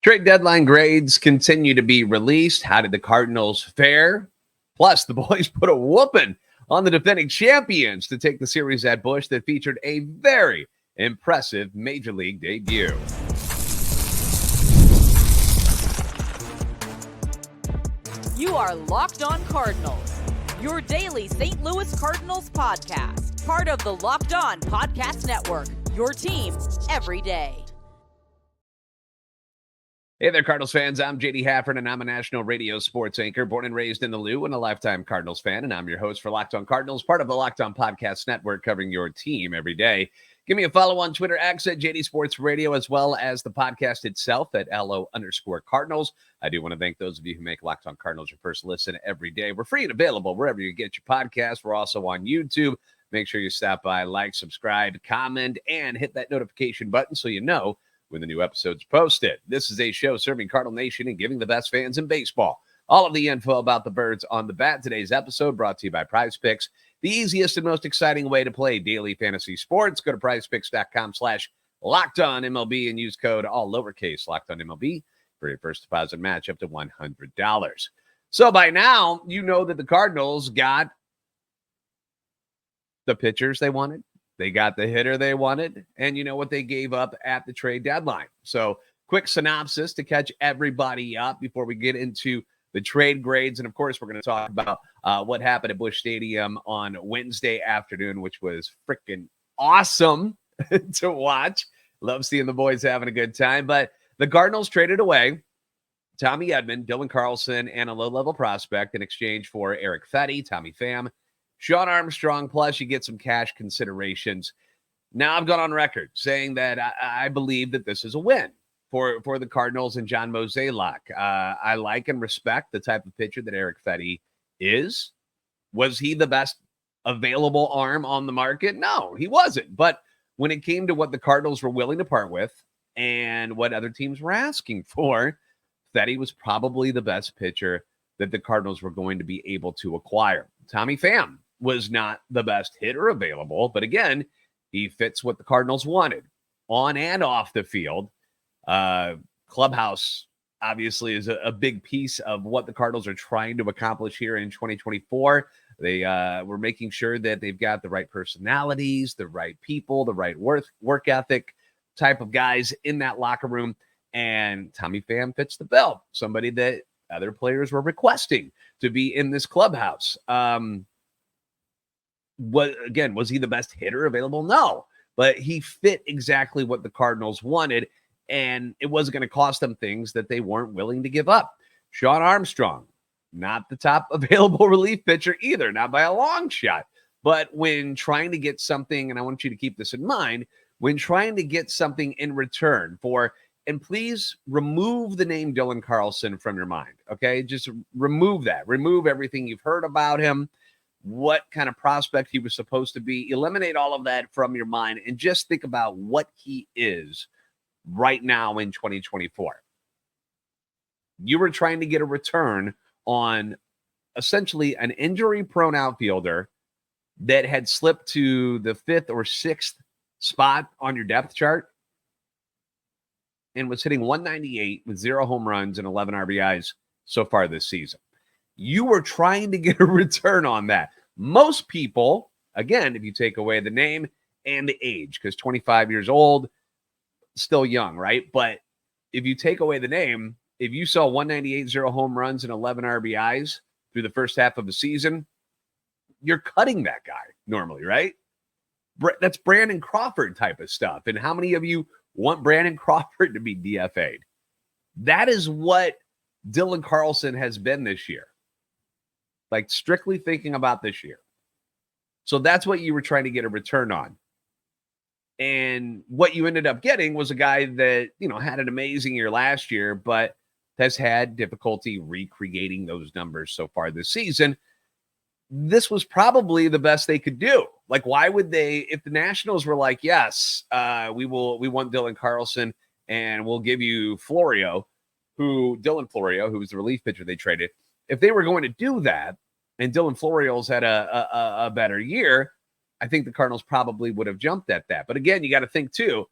Trade deadline grades continue to be released. How did the Cardinals fare? Plus, the boys put a whooping on the defending champions to take the series at Busch that featured a very impressive Major League debut. You are Locked On Cardinals, your daily St. Louis Cardinals podcast. Part of the Locked On Podcast Network, your team every day. Hey there, Cardinals fans. I'm JD Hafford, and I'm a national radio sports anchor, born and raised in the Lou, and a lifetime Cardinals fan. And I'm your host for Locked On Cardinals, part of the Locked On Podcast Network, covering your team every day. Give me a follow on Twitter, X at JD Sports Radio, as well as the podcast itself at LO_Cardinals. I do want to thank those of you who make Locked On Cardinals your first listen every day. We're free and available wherever you get your podcast. We're also on YouTube. Make sure you stop by, like, subscribe, comment, and hit that notification button so you know when the new episode's posted. This is a show serving Cardinal Nation and giving the best fans in baseball all of the info about the birds on the bat. Today's episode brought to you by PrizePicks, the easiest and most exciting way to play daily fantasy sports. Go to prizepicks.com/LockedOnMLB and use code all lowercase LockedOnMLB for your first deposit match up to $100. So by now, you know that the Cardinals got the pitchers they wanted. They got the hitter they wanted, and you know what they gave up at the trade deadline. So quick synopsis to catch everybody up before we get into the trade grades. And, of course, we're going to talk about what happened at Busch Stadium on Wednesday afternoon, which was freaking awesome to watch. Love seeing the boys having a good time. But the Cardinals traded away Tommy Edman, Dylan Carlson, and a low-level prospect in exchange for Eric Fetty, Tommy Pham, Sean Armstrong, plus you get some cash considerations. Now I've gone on record saying that I believe that this is a win for the Cardinals and John Mozeliak. I like and respect the type of pitcher that Eric Fetty is. Was he the best available arm on the market? No, he wasn't. But when it came to what the Cardinals were willing to part with and what other teams were asking for, Fetty was probably the best pitcher that the Cardinals were going to be able to acquire. Tommy Pham was not the best hitter available, but again, he fits what the Cardinals wanted on and off the field. Clubhouse obviously is a big piece of what the Cardinals are trying to accomplish here in 2024. They were making sure that they've got the right personalities, the right people, the right work ethic type of guys in that locker room. And Tommy Pham fits the bill. Somebody that other players were requesting to be in this clubhouse. Was he the best hitter available? No, but he fit exactly what the Cardinals wanted, and it wasn't going to cost them things that they weren't willing to give up. Sean Armstrong, not the top available relief pitcher either, not by a long shot. But when trying to get something, and I want you to keep this in mind, when trying to get something in return for, and please remove the name Dylan Carlson from your mind, okay? Just remove that. Remove everything you've heard about him, what kind of prospect he was supposed to be. Eliminate all of that from your mind and just think about what he is right now in 2024. You were trying to get a return on essentially an injury-prone outfielder that had slipped to the 5th or 6th spot on your depth chart and was hitting 198 with 0 home runs and 11 RBIs so far this season. You were trying to get a return on that. Most people, again, if you take away the name and the age, because 25 years old, still young, right? But if you take away the name, if you saw 198, 0 home runs and 11 RBIs through the first half of the season, you're cutting that guy normally, right? That's Brandon Crawford type of stuff. And how many of you want Brandon Crawford to be DFA'd? That is what Dylan Carlson has been this year. Like strictly thinking about this year. So that's what you were trying to get a return on. And what you ended up getting was a guy that, had an amazing year last year, but has had difficulty recreating those numbers so far this season. This was probably the best they could do. Like, why would they, if the Nationals were like, yes, we want Dylan Carlson and we'll give you Dylan Florio, who's the relief pitcher they traded. If they were going to do that and Dylan Florio's had a better year, I think the Cardinals probably would have jumped at that. But again, you got to think too,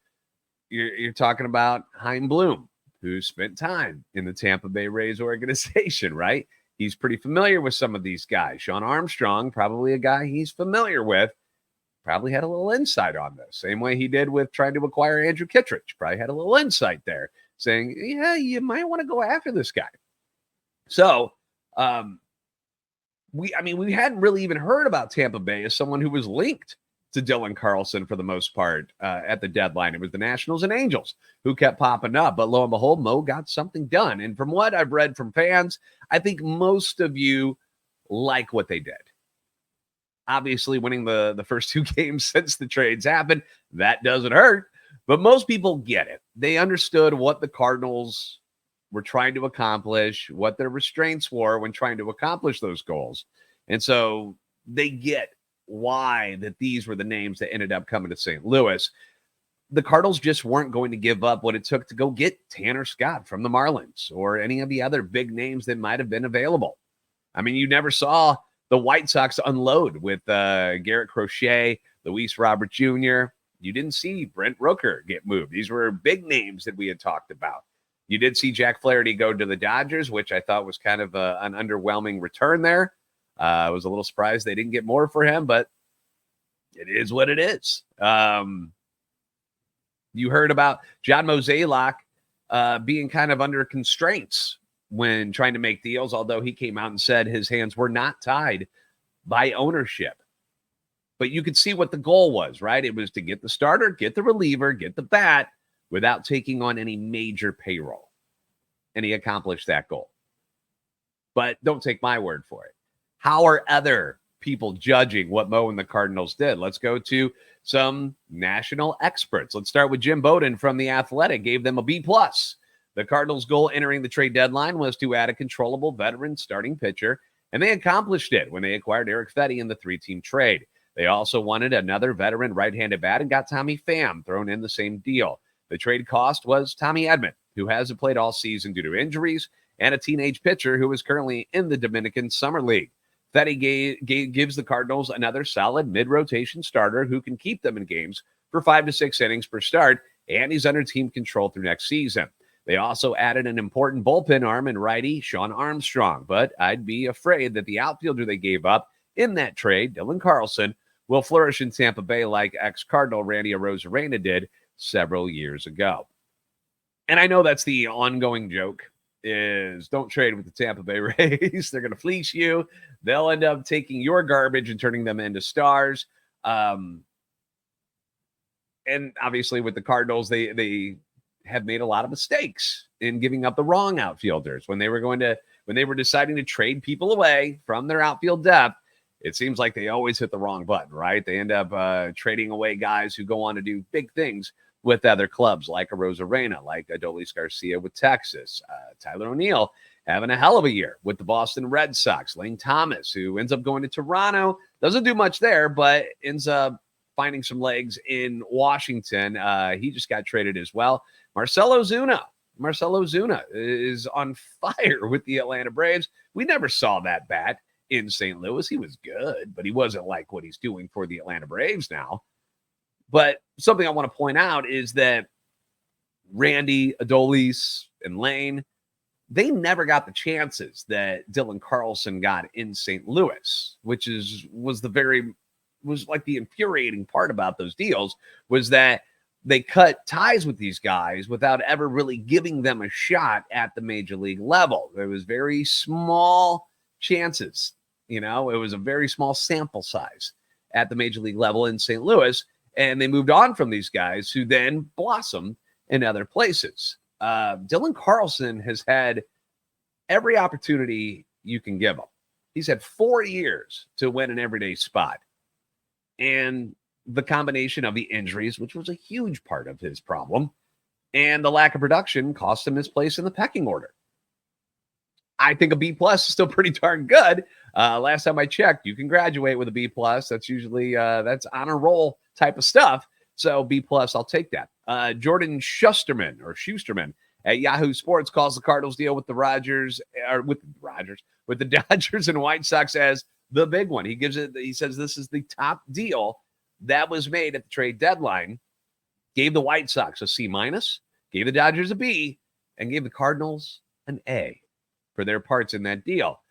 you're talking about Chaim Bloom, who spent time in the Tampa Bay Rays organization, right? He's pretty familiar with some of these guys. Sean Armstrong, probably a guy he's familiar with, probably had a little insight on this. Same way he did with trying to acquire Andrew Kittredge. Probably had a little insight there saying, yeah, you might want to go after this guy. So, we hadn't really even heard about Tampa Bay as someone who was linked to Dylan Carlson for the most part at the deadline. It was the Nationals and Angels who kept popping up. But lo and behold, Mo got something done. And from what I've read from fans, I think most of you like what they did. Obviously, winning the first 2 games since the trades happened, that doesn't hurt. But most people get it. They understood what the Cardinals were trying to accomplish, what their restraints were when trying to accomplish those goals. And so they get why that these were the names that ended up coming to St. Louis. The Cardinals just weren't going to give up what it took to go get Tanner Scott from the Marlins or any of the other big names that might have been available. I mean, you never saw the White Sox unload with Garrett Crochet, Luis Robert Jr. You didn't see Brent Rooker get moved. These were big names that we had talked about. You did see Jack Flaherty go to the Dodgers, which I thought was kind of an underwhelming return there. I was a little surprised they didn't get more for him, but it is what it is. You heard about John Mozeliak being kind of under constraints when trying to make deals, although he came out and said his hands were not tied by ownership. But you could see what the goal was, right? It was to get the starter, get the reliever, get the bat without taking on any major payroll. And he accomplished that goal. But don't take my word for it. How are other people judging what Mo and the Cardinals did? Let's go to some national experts. Let's start with Jim Bowden from The Athletic, gave them a B+. The Cardinals' goal entering the trade deadline was to add a controllable veteran starting pitcher, and they accomplished it when they acquired Eric Fetty in the 3-team trade. They also wanted another veteran right-handed bat and got Tommy Pham thrown in the same deal. The trade cost was Tommy Edman, who hasn't played all season due to injuries, and a teenage pitcher who is currently in the Dominican Summer League. Fetty gives the Cardinals another solid mid-rotation starter who can keep them in games for 5 to 6 innings per start, and he's under team control through next season. They also added an important bullpen arm in righty Sean Armstrong, but I'd be afraid that the outfielder they gave up in that trade, Dylan Carlson, will flourish in Tampa Bay like ex-Cardinal Randy Arozarena did several years ago. And I know that's the ongoing joke is don't trade with the Tampa Bay Rays. They're going to fleece you. They'll end up taking your garbage and turning them into stars. And obviously with the Cardinals, they have made a lot of mistakes in giving up the wrong outfielders when they were deciding to trade people away from their outfield depth. It seems like they always hit the wrong button, right? They end up trading away guys who go on to do big things with other clubs like Arozarena, like Adolis Garcia with Texas, Tyler O'Neill having a hell of a year with the Boston Red Sox, Lane Thomas, who ends up going to Toronto, doesn't do much there, but ends up finding some legs in Washington. He just got traded as well. Marcell Ozuna is on fire with the Atlanta Braves. We never saw that bat in St. Louis. He was good, but he wasn't like what he's doing for the Atlanta Braves now. But something I want to point out is that Randy, Adolis, and Lane, they never got the chances that Dylan Carlson got in St. Louis, which was like the infuriating part about those deals, was that they cut ties with these guys without ever really giving them a shot at the major league level. There was very small chances. It was a very small sample size at the major league level in St. Louis. And they moved on from these guys who then blossomed in other places. Dylan Carlson has had every opportunity you can give him. He's had 4 years to win an everyday spot. And the combination of the injuries, which was a huge part of his problem, and the lack of production cost him his place in the pecking order. I think a B+ is still pretty darn good. Last time I checked, you can graduate with a B+. That's usually that's honor roll type of stuff. So B+, I'll take that. Jordan Schusterman at Yahoo Sports calls the Cardinals deal with the Dodgers and White Sox as the big one. He says this is the top deal that was made at the trade deadline. Gave the White Sox a C-, gave the Dodgers a B, and gave the Cardinals an A for their parts in that deal.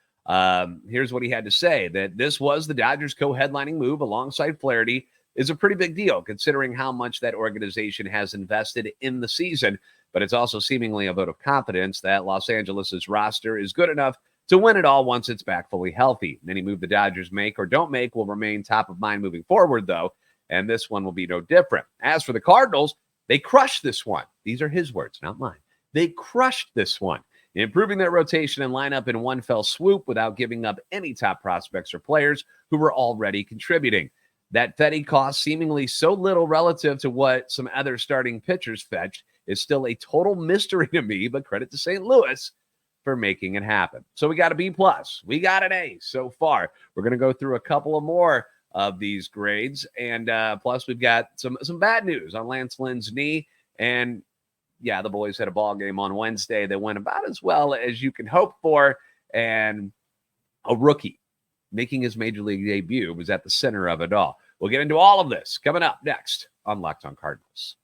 Here's what he had to say, that this was the Dodgers co-headlining move alongside Flaherty is a pretty big deal considering how much that organization has invested in the season. But it's also seemingly a vote of confidence that Los Angeles' roster is good enough to win it all once it's back fully healthy. Any move the Dodgers make or don't make will remain top of mind moving forward, though, and this one will be no different. As for the Cardinals, they crushed this one. These are his words, not mine. They crushed this one, improving their rotation and lineup in one fell swoop without giving up any top prospects or players who were already contributing. That Fetty cost seemingly so little relative to what some other starting pitchers fetched is still a total mystery to me, but credit to St. Louis for making it happen. So we got a B+. We got an A so far. We're going to go through a couple of more of these grades, and plus we've got some bad news on Lance Lynn's knee. And yeah, the boys had a ball game on Wednesday that went about as well as you can hope for, and a rookie making his major league debut was at the center of it all. We'll get into all of this coming up next on Locked On Cardinals.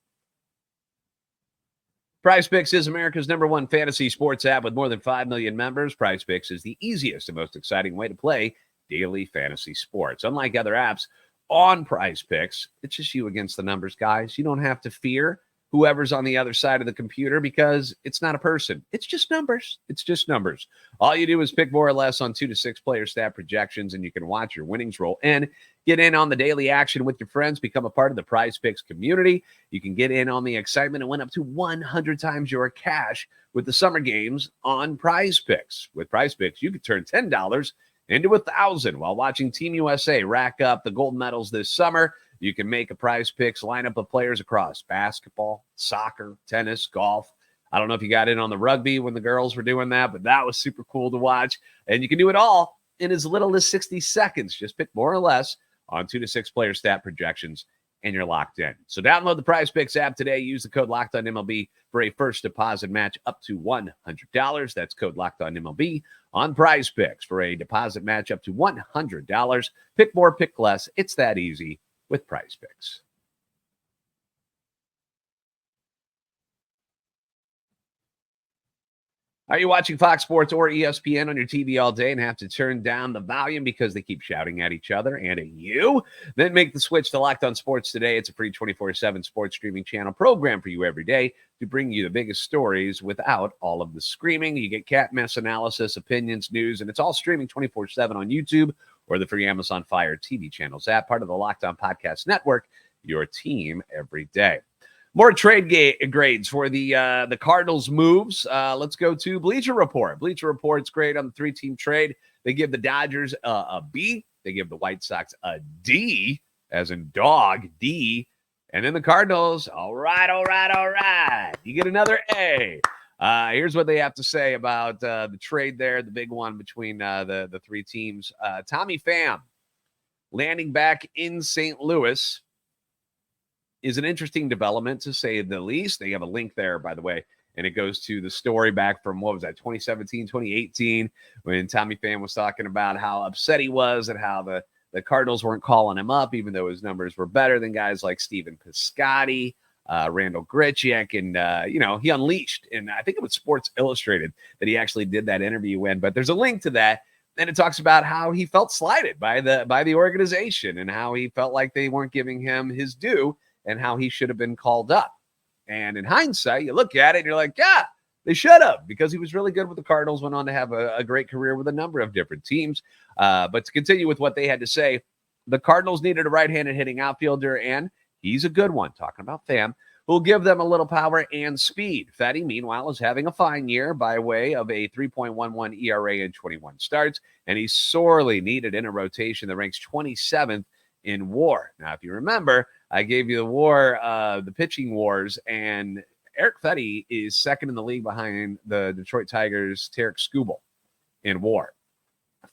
PrizePicks is America's #1 fantasy sports app with more than 5 million members. PrizePicks is the easiest and most exciting way to play daily fantasy sports. Unlike other apps on PrizePicks, it's just you against the numbers, guys. You don't have to fear whoever's on the other side of the computer because it's not a person. It's just numbers. It's just numbers. All you do is pick more or less on 2 to 6 player stat projections, and you can watch your winnings roll in. Get in on the daily action with your friends. Become a part of the PrizePicks community. You can get in on the excitement and win up to 100 times your cash with the summer games on PrizePicks. With PrizePicks, you can turn $10 into 1,000 while watching Team USA rack up the gold medals this summer. You can make a PrizePicks lineup of players across basketball, soccer, tennis, golf. I don't know if you got in on the rugby when the girls were doing that, but that was super cool to watch. And you can do it all in as little as 60 seconds. Just pick more or less on 2 to 6 player stat projections, and you're locked in. So download the PrizePicks app today. Use the code LOCKEDONMLB for a first deposit match up to $100. That's code LOCKEDONMLB on PrizePicks for a deposit match up to $100. Pick more, pick less. It's that easy with PrizePicks. Are you watching Fox Sports or ESPN on your TV all day and have to turn down the volume because they keep shouting at each other and at you? Then make the switch to Locked On Sports today. It's a free 24/7 sports streaming channel program for you every day to bring you the biggest stories without all of the screaming. You get can't miss analysis, opinions, news, and it's all streaming 24/7 on YouTube or the free Amazon Fire TV channels app, part of the Locked On Podcast Network, your team every day. More trade grades for the Cardinals moves. Let's go to Bleacher Report. Bleacher Report's grade on the 3-team trade. They give the Dodgers a B. They give the White Sox a D, as in dog, D. And then the Cardinals, all right. You get another A. Here's what they have to say about the trade there, the big one between the 3 teams. Tommy Pham landing back in St. Louis is an interesting development, to say the least. They have a link there, by the way, and it goes to the story back from, 2017, 2018, when Tommy Pham was talking about how upset he was and how the Cardinals weren't calling him up, even though his numbers were better than guys like Steven Piscotty, Randall Grichuk, and, he unleashed. And I think it was Sports Illustrated that he actually did that interview in. But there's a link to that, and it talks about how he felt slighted by the organization and how he felt like they weren't giving him his due, and how he should have been called up. And in hindsight, you look at it and you're like, yeah, they should have, because he was really good with the Cardinals, went on to have a great career with a number of different teams. But to continue with what they had to say, the Cardinals needed a right-handed hitting outfielder, and he's a good one, talking about Pham, who'll give them a little power and speed. Fetty, meanwhile, is having a fine year by way of a 3.11 ERA in 21 starts, and he's sorely needed in a rotation that ranks 27th in WAR. Now, if you remember, I gave you the WAR, the pitching wars, and Eric Fetty is second in the league behind the Detroit Tigers' Tarek Skubal in WAR.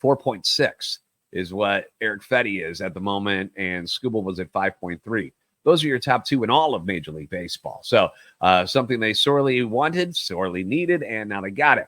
4.6 is what Eric Fetty is at the moment, and Skubal was at 5.3. Those are your top 2 in all of Major League Baseball. So something they sorely wanted, sorely needed, and now they got it.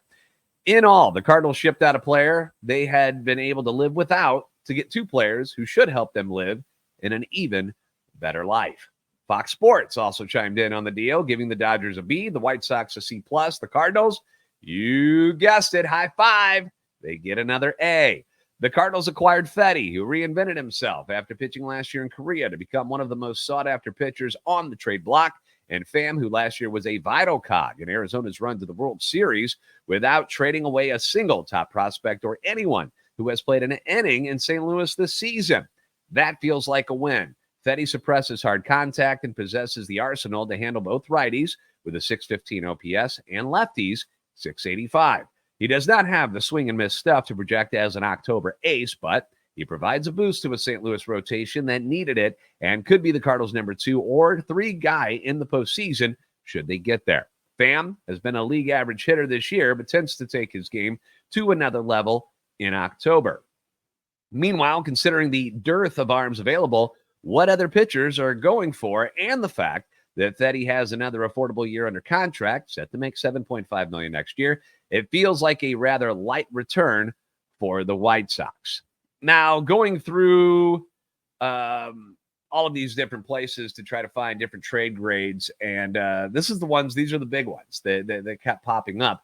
In all, the Cardinals shipped out a player they had been able to live without to get 2 players who should help them live in an even better life. Fox Sports also chimed in on the deal, giving the Dodgers a B, the White Sox a C+, the Cardinals, you guessed it, high five, they get another A. The Cardinals acquired Fetty, who reinvented himself after pitching last year in Korea to become one of the most sought-after pitchers on the trade block, and Pham, who last year was a vital cog in Arizona's run to the World Series without trading away a single top prospect or anyone who has played an inning in St. Louis this season. That feels like a win. Fetty suppresses hard contact and possesses the arsenal to handle both righties with a 615 OPS and lefties 685. He does not have the swing and miss stuff to project as an October ace, but he provides a boost to a St. Louis rotation that needed it and could be the Cardinals' number 2 or 3 guy in the postseason should they get there. Pham has been a league average hitter this year, but tends to take his game to another level in October. Meanwhile, considering the dearth of arms available, what other pitchers are going for, and the fact that Fetty has another affordable year under contract, set to make $7.5 million next year, it feels like a rather light return for the White Sox. Now, going through all of these different places to try to find different trade grades, and these are the big ones that kept popping up.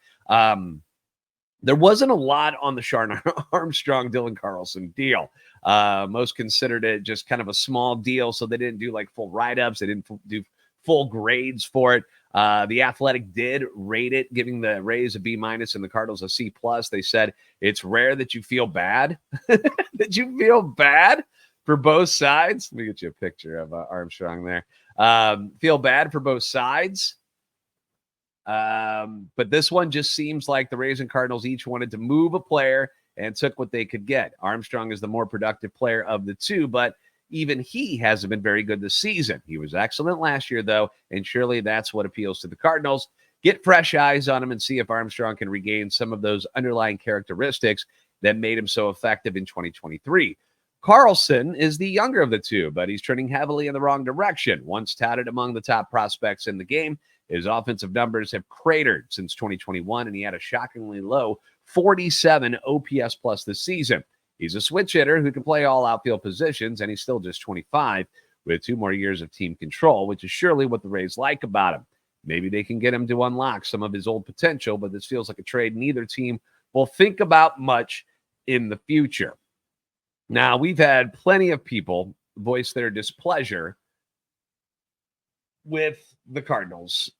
There wasn't a lot on the Sean Armstrong, Dylan Carlson deal. Most considered it just kind of a small deal, so they didn't do like full write-ups. They didn't do full grades for it. The Athletic did rate it, giving the Rays a B- and the Cardinals a C+. They said it's rare that you feel bad, that you feel bad for both sides. Let me get you a picture of Armstrong there. Feel bad for both sides. But this one just seems like the Rays and Cardinals each wanted to move a player and took what they could get. Armstrong is the more productive player of the two, but even he hasn't been very good this season. He was excellent last year, though, and surely that's what appeals to the Cardinals. Get fresh eyes on him and see if Armstrong can regain some of those underlying characteristics that made him so effective in 2023. Carlson is the younger of the two, but he's trending heavily in the wrong direction. Once touted among the top prospects in the game, his offensive numbers have cratered since 2021, and he had a shockingly low 47 OPS plus this season. He's a switch hitter who can play all outfield positions, and he's still just 25 with 2 more years of team control, which is surely what the Rays like about him. Maybe they can get him to unlock some of his old potential, but this feels like a trade neither team will think about much in the future. Now, we've had plenty of people voice their displeasure with the Cardinals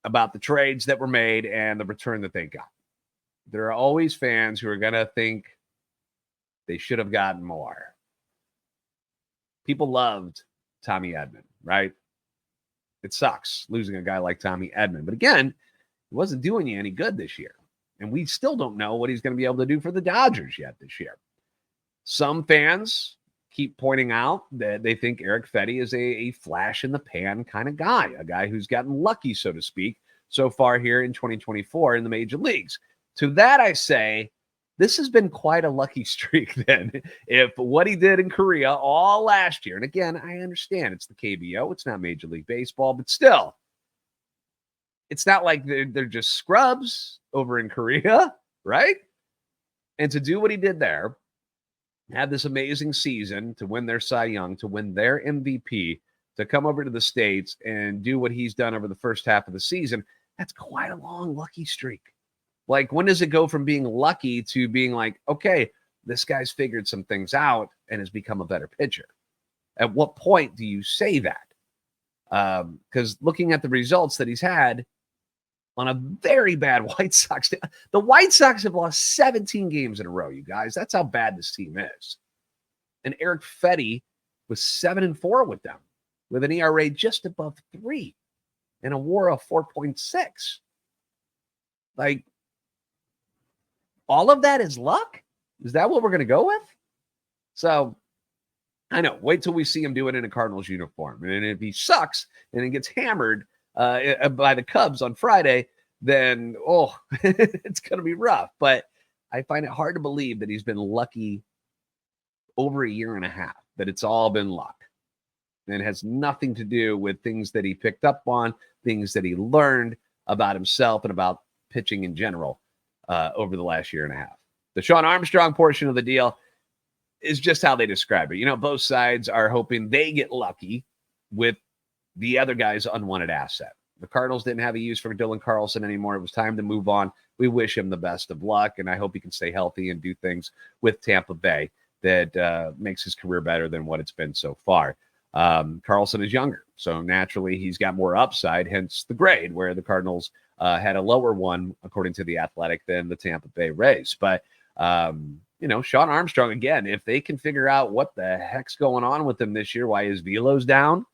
about the trades that were made and the return that they got. There are always fans who are going to think they should have gotten more. People loved Tommy Edman, right? It sucks losing a guy like Tommy Edman. But again, he wasn't doing you any good this year. And we still don't know what he's going to be able to do for the Dodgers yet this year. Some fans keep pointing out that they think Eric Fetty is a flash-in-the-pan kind of guy, a guy who's gotten lucky, so to speak, so far here in 2024 in the major leagues. To that I say, this has been quite a lucky streak then. If what he did in Korea all last year, and again, I understand it's the KBO, it's not Major League Baseball, but still, it's not like they're just scrubs over in Korea, right? And to do what he did there, have this amazing season, to win their Cy Young, to win their MVP, to come over to the States and do what he's done over the first half of the season, that's quite a long lucky streak. Like, when does it go from being lucky to being like, okay, this guy's figured some things out and has become a better pitcher? At what point do you say that? Because looking at the results that he's had on a very bad White Sox, the White Sox have lost 17 games in a row, you guys. That's how bad this team is. And Eric Fetty was 7-4 with them, with an ERA just above 3 and a WAR of 4.6. Like, all of that is luck? Is that what we're going to go with? So, I know. Wait till we see him do it in a Cardinals uniform. And if he sucks and he gets hammered by the Cubs on Friday, then, it's going to be rough. But I find it hard to believe that he's been lucky over a year and a half, that it's all been luck. And it has nothing to do with things that he picked up on, things that he learned about himself and about pitching in general over the last year and a half. The Sean Armstrong portion of the deal is just how they describe it. You know, both sides are hoping they get lucky with the other guy's unwanted asset. The Cardinals didn't have a use for Dylan Carlson anymore. It was time to move on. We wish him the best of luck, and I hope he can stay healthy and do things with Tampa Bay that makes his career better than what it's been so far. Carlson is younger, so naturally he's got more upside, hence the grade, where the Cardinals had a lower one, according to The Athletic, than the Tampa Bay Rays. But, Sean Armstrong, again, if they can figure out what the heck's going on with him this year, why his velo's down,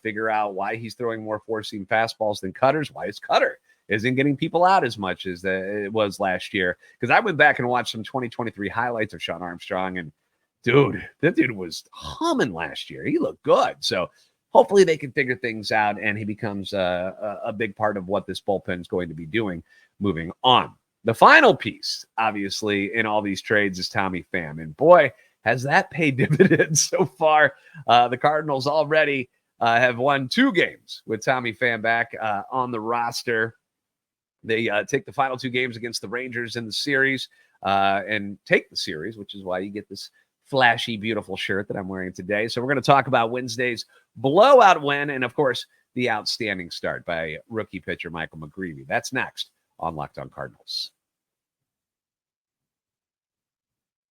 figure out why he's throwing more four-seam fastballs than cutters, why his cutter isn't getting people out as much as it was last year. Because I went back and watched some 2023 highlights of Sean Armstrong, and dude, that dude was humming last year. He looked good. So hopefully they can figure things out, and he becomes a big part of what this bullpen is going to be doing moving on. The final piece, obviously, in all these trades is Tommy Pham. And boy, has that paid dividends so far. The Cardinals already have won 2 games with Tommy Pham back on the roster. They take the final 2 games against the Rangers in the series and take the series, which is why you get this flashy, beautiful shirt that I'm wearing today. So we're going to talk about Wednesday's blowout win and, of course, the outstanding start by rookie pitcher Michael McGreevy. That's next on Locked On Cardinals.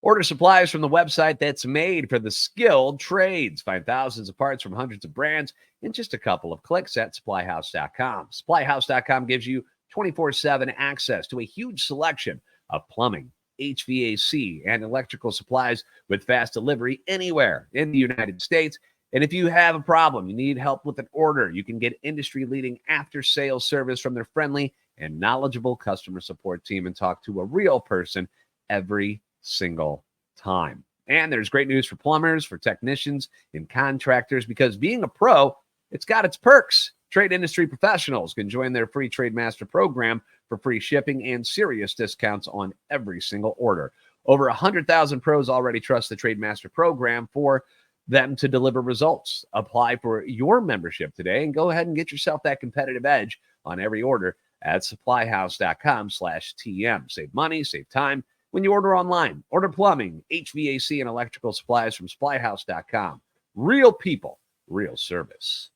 Order supplies from the website that's made for the skilled trades. Find thousands of parts from hundreds of brands in just a couple of clicks at SupplyHouse.com. SupplyHouse.com gives you 24/7 access to a huge selection of plumbing, HVAC, and electrical supplies with fast delivery anywhere in the United States. And if you have a problem, you need help with an order, you can get industry-leading after-sales service from their friendly and knowledgeable customer support team and talk to a real person every single time. And there's great news for plumbers, for technicians, and contractors, because being a pro, it's got its perks. Trade industry professionals can join their free Trade Master program for free shipping and serious discounts on every single order. Over 100,000 pros already trust the Trade Master program for them to deliver results. Apply for your membership today and go ahead and get yourself that competitive edge on every order at supplyhouse.com/TM. Save money, save time when you order online. Order plumbing, HVAC, and electrical supplies from supplyhouse.com. Real people, real service.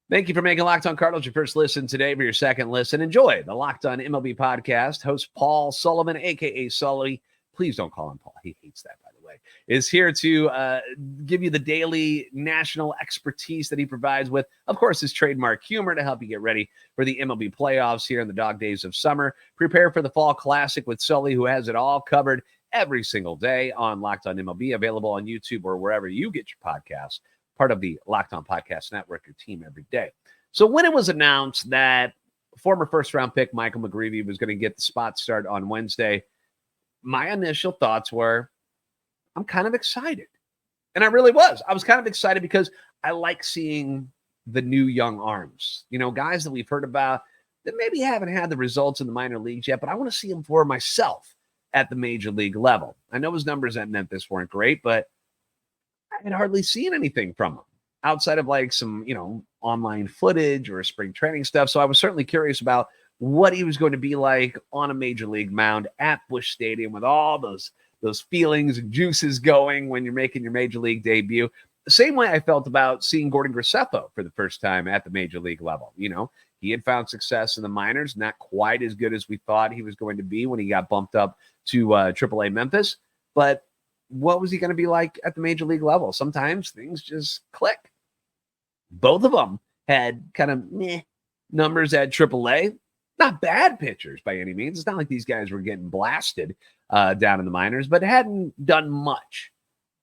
Thank you for making Locked On Cardinals your first listen today. For your second listen, enjoy the Locked On MLB podcast. Host Paul Sullivan, a.k.a. Sully. Please don't call him Paul. He hates that, by the way. Is here to give you the daily national expertise that he provides with, of course, his trademark humor to help you get ready for the MLB playoffs here in the dog days of summer. Prepare for the fall classic with Sully, who has it all covered every single day on Locked On MLB, available on YouTube or wherever you get your podcasts. Part of the Locked On Podcast Network, your team every day. So when it was announced that former first-round pick Michael McGreevy was going to get the spot start on Wednesday, my initial thoughts were, I'm kind of excited. And I really was. I was kind of excited because I like seeing the new young arms. You know, guys that we've heard about that maybe haven't had the results in the minor leagues yet, but I want to see them for myself at the major league level. I know his numbers at Memphis weren't great, but I had hardly seen anything from him outside of like some, online footage or spring training stuff. So I was certainly curious about what he was going to be like on a major league mound at Busch Stadium with all those feelings and juices going when you're making your major league debut. The same way I felt about seeing Gordon Graceffo for the first time at the major league level. He had found success in the minors, not quite as good as we thought he was going to be when he got bumped up to AAA Memphis, but what was he going to be like at the major league level? Sometimes things just click. Both of them had kind of meh numbers at AAA. Not bad pitchers by any means. It's not like these guys were getting blasted down in the minors, but hadn't done much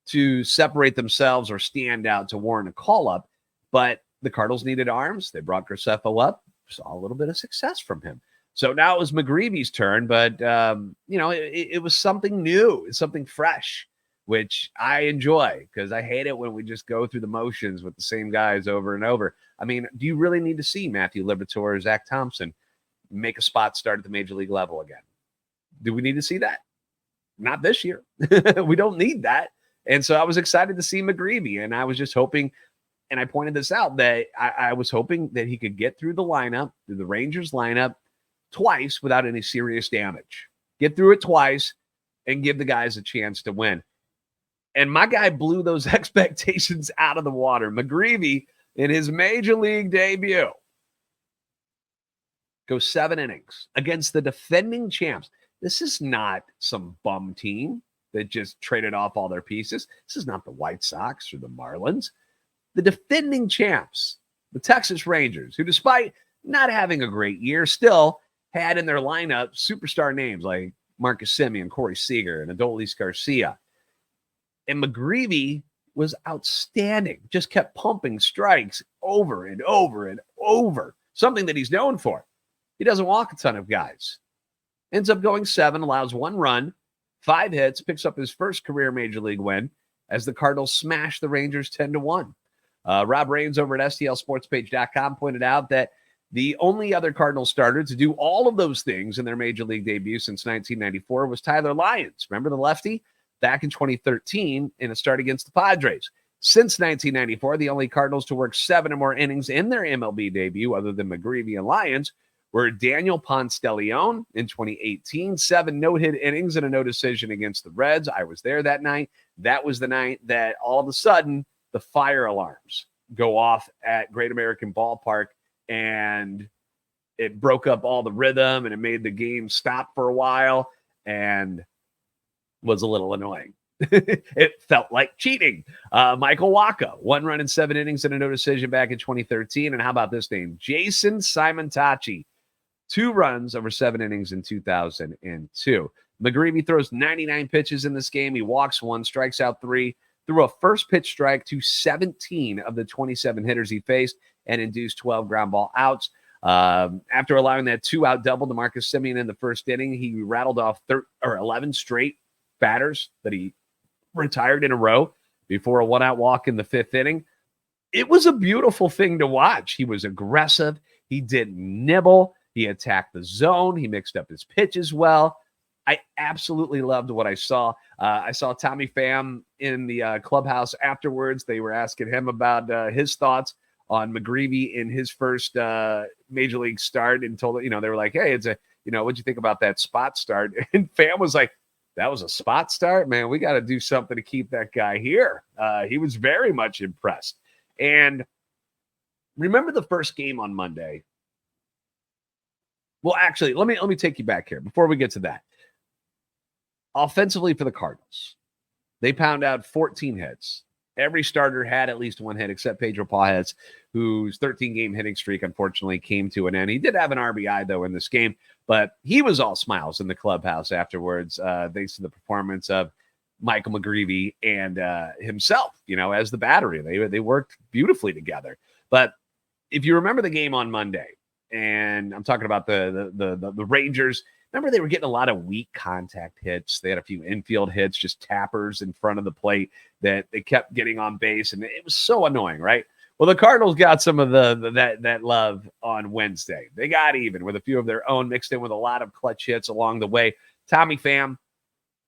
to separate themselves or stand out to warrant a call-up. But the Cardinals needed arms. They brought Graceffo up. Saw a little bit of success from him. So now it was McGreevy's turn, but, it was something new, something fresh, which I enjoy because I hate it when we just go through the motions with the same guys over and over. I mean, do you really need to see Matthew Liberatore or Zach Thompson make a spot start at the major league level again? Do we need to see that? Not this year. We don't need that. And so I was excited to see McGreevy, and I was just hoping, and I pointed this out, that I was hoping that he could get through the lineup, through the Rangers lineup, twice without any serious damage. Get through it twice, and give the guys a chance to win. And my guy blew those expectations out of the water. McGreevy, in his major league debut, goes 7 innings against the defending champs. This is not some bum team that just traded off all their pieces. This is not the White Sox or the Marlins. The defending champs, the Texas Rangers, who despite not having a great year, still had in their lineup superstar names like Marcus Semien, Corey Seager, and Adolis Garcia. And McGreevy was outstanding, just kept pumping strikes over and over and over, something that he's known for. He doesn't walk a ton of guys. Ends up going 7, allows 1 run, 5 hits, picks up his first career major league win as the Cardinals smash the Rangers 10-1. Rob Raines over at STLSportsPage.com pointed out that the only other Cardinals starter to do all of those things in their major league debut since 1994 was Tyler Lyons. Remember the lefty? Back in 2013 in a start against the Padres. Since 1994, the only Cardinals to work 7 or more innings in their MLB debut, other than McGreevy and Lyons, were Daniel Ponce de Leon in 2018, 7 no-hit innings and a no decision against the Reds. I was there that night. That was the night that all of a sudden the fire alarms go off at Great American Ballpark, and it broke up all the rhythm and it made the game stop for a while and was a little annoying. It felt like cheating. Michael Wacha, 1 run in 7 innings and a no decision back in 2013. And how about this name? Jason Simontachi, 2 runs over 7 innings in 2002. McGreevy throws 99 pitches in this game. He walks 1, strikes out 3, threw a first pitch strike to 17 of the 27 hitters he faced, and induced 12 ground ball outs. After allowing that 2-out double to Marcus Semien in the first inning, he rattled off 11 straight batters that he retired in a row before a 1-out walk in the 5th inning. It was a beautiful thing to watch. He was aggressive. He didn't nibble. He attacked the zone. He mixed up his pitches well. I absolutely loved what I saw. I saw Tommy Pham in the clubhouse afterwards. They were asking him about his thoughts on McGreevy in his first major league start, and told, they were like, hey, it's a, what'd you think about that spot start? And Pham was like, that was a spot start, man. We got to do something to keep that guy here. He was very much impressed. And remember the first game on Monday? Well, actually, let me take you back here before we get to that. Offensively for the Cardinals, they pound out 14 hits. Every starter had at least 1 hit except Pedro Pages, whose 13-game hitting streak unfortunately came to an end. He did have an RBI, though, in this game, but he was all smiles in the clubhouse afterwards, thanks to the performance of Michael McGreevy and himself, as the battery. They worked beautifully together. But if you remember the game on Monday, and I'm talking about the Rangers, remember they were getting a lot of weak contact hits. They had a few infield hits, just tappers in front of the plate that they kept getting on base, and it was so annoying, right? Well, the Cardinals got some of that love on Wednesday. They got even with a few of their own, mixed in with a lot of clutch hits along the way. Tommy Pham,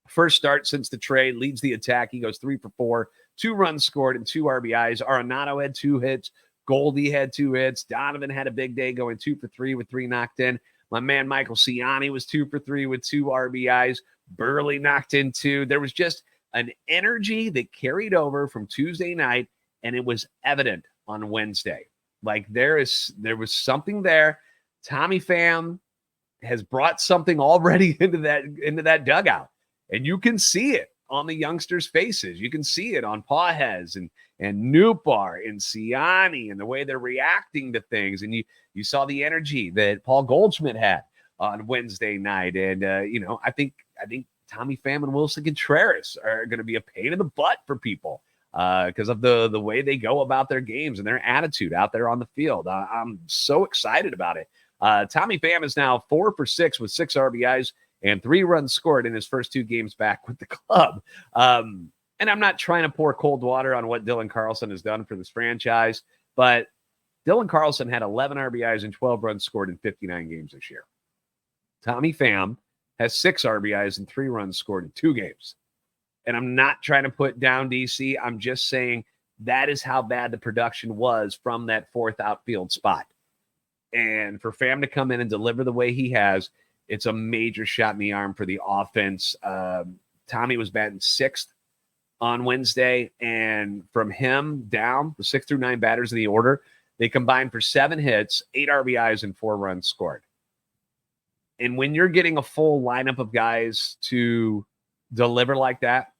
first start since the trade, leads the attack. He goes 3 for 4, 2 runs scored and 2 RBIs. Arenado had 2 hits. Goldie had 2 hits. Donovan had a big day going 2 for 3 with 3 knocked in. My man Michael Ciani was 2 for 3 with 2 RBIs. Burley knocked in 2. There was just an energy that carried over from Tuesday night, and it was evident on Wednesday. Like there was something there. Tommy Pham has brought something already into that dugout, and you can see it on the youngsters' faces. You can see it on Pages and Newbar and Ciani and the way they're reacting to things. And you saw the energy that Paul Goldschmidt had on Wednesday night. And, I think Tommy Pham and Wilson Contreras are going to be a pain in the butt for people because of the way they go about their games and their attitude out there on the field. I'm so excited about it. Tommy Pham is now 4 for 6 with 6 RBIs and 3 runs scored in his first 2 games back with the club. And I'm not trying to pour cold water on what Dylan Carlson has done for this franchise, but Dylan Carlson had 11 RBIs and 12 runs scored in 59 games this year. Tommy Pham has 6 RBIs and 3 runs scored in 2 games. And I'm not trying to put down DC. I'm just saying that is how bad the production was from that 4th outfield spot. And for Pham to come in and deliver the way he has, it's a major shot in the arm for the offense. Tommy was batting 6th on Wednesday, and from him down, the 6 through 9 batters in the order, they combined for 7 hits, 8 RBIs, and 4 runs scored. And when you're getting a full lineup of guys to deliver like that,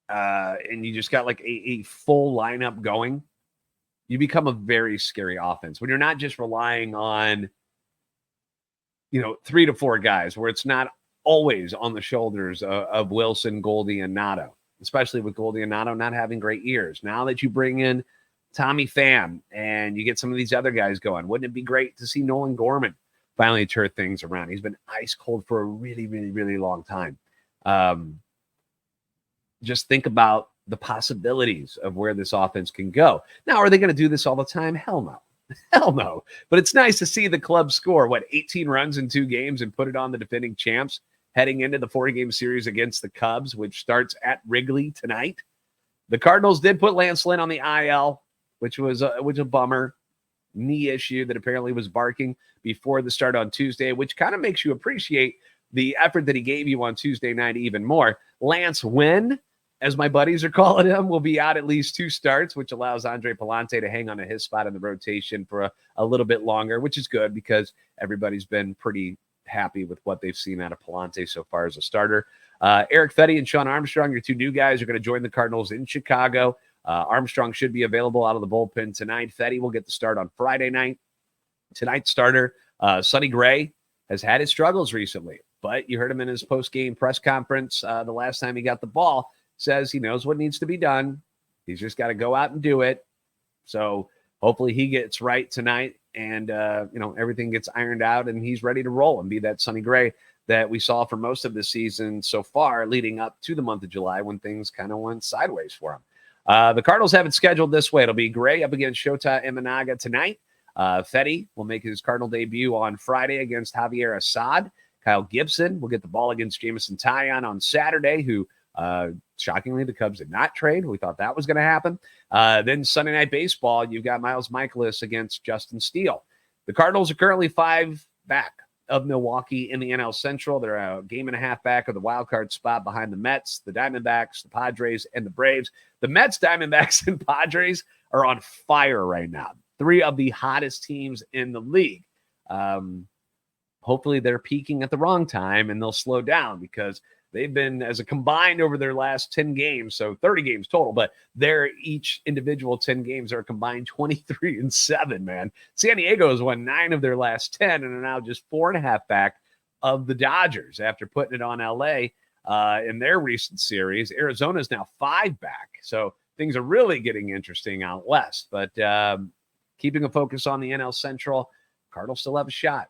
and you just got like a full lineup going, you become a very scary offense. When you're not just relying on, 3 to 4 guys, where it's not always on the shoulders of Wilson, Goldie, and Nato, especially with Goldie and Nato not having great years. Now that you bring in Tommy Pham and you get some of these other guys going, wouldn't it be great to see Nolan Gorman finally turn things around? He's been ice cold for a really, really, really long time. Just think about the possibilities of where this offense can go. Now, are they going to do this all the time? Hell no. Hell no. But it's nice to see the club score, 18 runs in 2 games and put it on the defending champs heading into the 4-game series against the Cubs, which starts at Wrigley tonight. The Cardinals did put Lance Lynn on the IL, which was a bummer. Knee issue that apparently was barking before the start on Tuesday, which kind of makes you appreciate the effort that he gave you on Tuesday night even more. Lance Wynn, as my buddies are calling him, will be out at least 2 starts, which allows Andre Palante to hang on to his spot in the rotation for a little bit longer, which is good because everybody's been pretty happy with what they've seen out of Palante so far as a starter. Eric Fetty and Sean Armstrong, your 2 new guys, are going to join the Cardinals in Chicago. Armstrong should be available out of the bullpen tonight. Fetty will get the start on Friday night. Tonight's starter, Sonny Gray, has had his struggles recently, but you heard him in his post-game press conference the last time he got the ball, says he knows what needs to be done. He's just got to go out and do it. So hopefully he gets right tonight and, everything gets ironed out and he's ready to roll and be that Sonny Gray that we saw for most of the season so far leading up to the month of July when things kind of went sideways for him. The Cardinals have it scheduled this way. It'll be Gray up against Shota Imanaga tonight. Fetty will make his Cardinal debut on Friday against Javier Assad. Kyle Gibson will get the ball against Jameson Taillon on Saturday, who shockingly the Cubs did not trade. We thought that was going to happen. Then Sunday Night Baseball, you've got Miles Michaelis against Justin Steele. The Cardinals are currently 5 back of Milwaukee in the NL Central. They're a game and a half back of the wild card spot behind the Mets, the Diamondbacks, the Padres, and the Braves. The Mets, Diamondbacks, and Padres are on fire right now. 3 of the hottest teams in the league. Hopefully they're peaking at the wrong time and they'll slow down because they've been, as a combined over their last 10 games, so 30 games total, but their each individual 10 games are combined 23-7, man. San Diego has won 9 of their last 10 and are now just 4.5 back of the Dodgers after putting it on LA in their recent series. Arizona is now 5 back. So things are really getting interesting out west. But keeping a focus on the NL Central, Cardinals still have a shot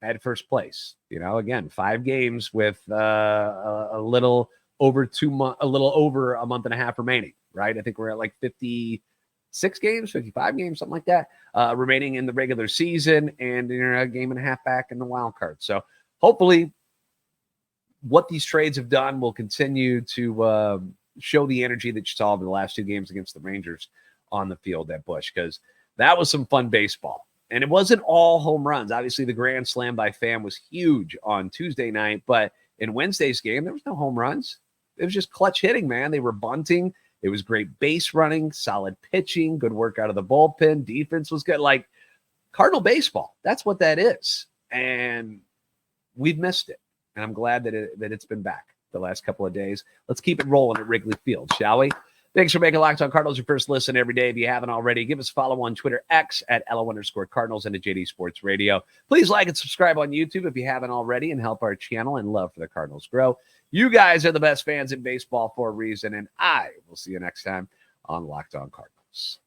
at first place. Again, 5 games with a little over a month and a half remaining, right? I think we're at like 56 games, 55 games, something like that, remaining in the regular season, and a game and a half back in the wild card. So hopefully what these trades have done will continue to show the energy that you saw in the last 2 games against the Rangers on the field at Busch, because that was some fun baseball. And it wasn't all home runs. Obviously, the grand slam by Pham was huge on Tuesday night, but in Wednesday's game, there was no home runs. It was just clutch hitting, man. They were bunting. It was great base running, solid pitching, good work out of the bullpen. Defense was good. Like Cardinal baseball, that's what that is. And we've missed it. And I'm glad that it's been back the last couple of days. Let's keep it rolling at Wrigley Field, shall we? Thanks for making Locked On Cardinals your first listen every day. If you haven't already, give us a follow on Twitter, X at @LO_Cardinals and at JD Sports Radio. Please like and subscribe on YouTube if you haven't already and help our channel and love for the Cardinals grow. You guys are the best fans in baseball for a reason, and I will see you next time on Locked On Cardinals.